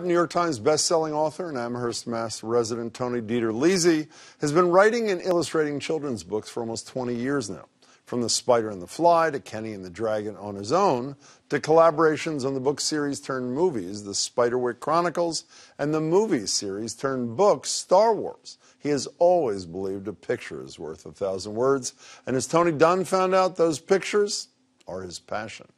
New York Times best-selling author and Amherst, Mass. resident Tony DiTerlizzi has been writing and illustrating children's books for almost 20 years now. From The Spider and the Fly to Kenny and the Dragon on his own, to collaborations on the book series turned movies, the Spiderwick Chronicles, and the movie series turned books, Star Wars. He has always believed a picture is worth 1,000 words, and as Tony Dunne found out, those pictures are his passion.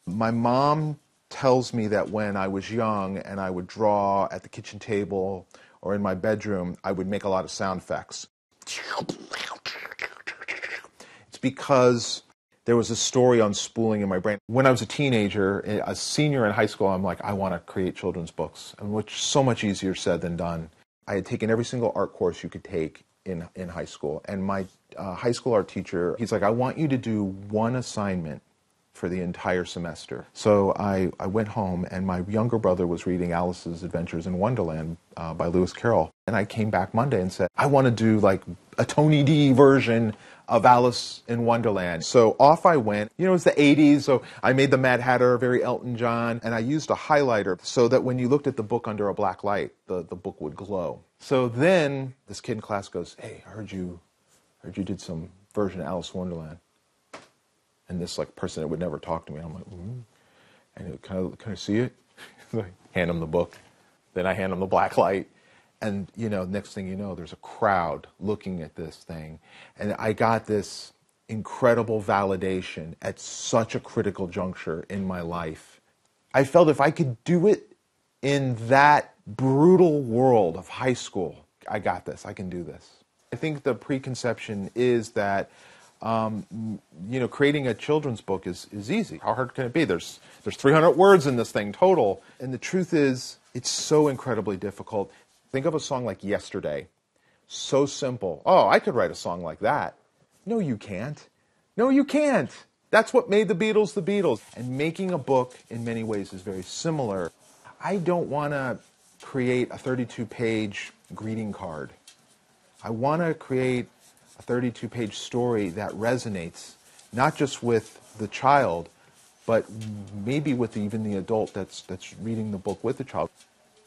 My mom tells me that when I was young and I would draw at the kitchen table or in my bedroom, I would make a lot of sound effects. It's because there was a story unspooling in my brain. When I was a teenager, a senior in high school, I'm like, I want to create children's books, which is so much easier said than done. I had taken every single art course you could take in high school, and my high school art teacher, he's like, I want you to do one assignment for the entire semester. So I went home, and my younger brother was reading Alice's Adventures in Wonderland by Lewis Carroll. And I came back Monday and said, I want to do like a Tony D version of Alice in Wonderland. So off I went. You know, it was the 80s, so I made the Mad Hatter very Elton John, and I used a highlighter so that when you looked at the book under a black light, the book would glow. So then this kid in class goes, hey, I heard you did some version of Alice in Wonderland. And this like person that would never talk to me, I'm like, ooh. And can I see it? Hand him the book. Then I hand him the black light. And, you know, next thing you know, there's a crowd looking at this thing. And I got this incredible validation at such a critical juncture in my life. I felt if I could do it in that brutal world of high school, I got this, I can do this. I think the preconception is that you know, creating a children's book is easy. How hard can it be? There's 300 words in this thing total. And the truth is, it's so incredibly difficult. Think of a song like Yesterday. So simple. Oh, I could write a song like that. No, you can't. No, you can't. That's what made the Beatles the Beatles. And making a book, in many ways, is very similar. I don't want to create a 32-page greeting card. I want to create a 32-page story that resonates, not just with the child, but maybe with even the adult that's reading the book with the child.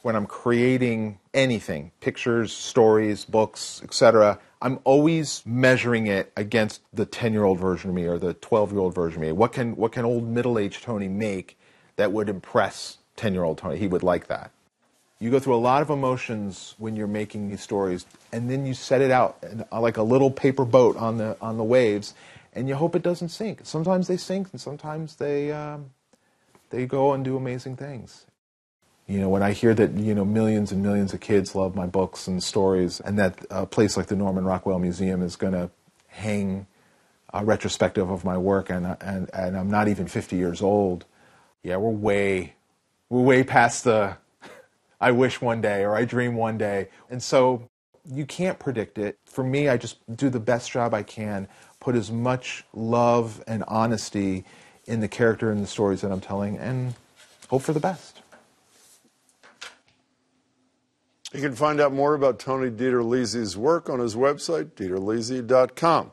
When I'm creating anything, pictures, stories, books, etc., I'm always measuring it against the 10-year-old version of me or the 12-year-old version of me. What can old middle-aged Tony make that would impress 10-year-old Tony? He would like that. You go through a lot of emotions when you're making these stories, and then you set it out like a little paper boat on the waves, and you hope it doesn't sink. Sometimes they sink, and sometimes they go and do amazing things. You know, when I hear that, you know, millions and millions of kids love my books and stories, and that a place like the Norman Rockwell Museum is going to hang a retrospective of my work, and I'm not even 50 years old. Yeah, we're way past the I wish one day, or I dream one day. And so you can't predict it. For me, I just do the best job I can, put as much love and honesty in the character and the stories that I'm telling, and hope for the best. You can find out more about Tony DiTerlizzi's work on his website, DiTerlizzi.com.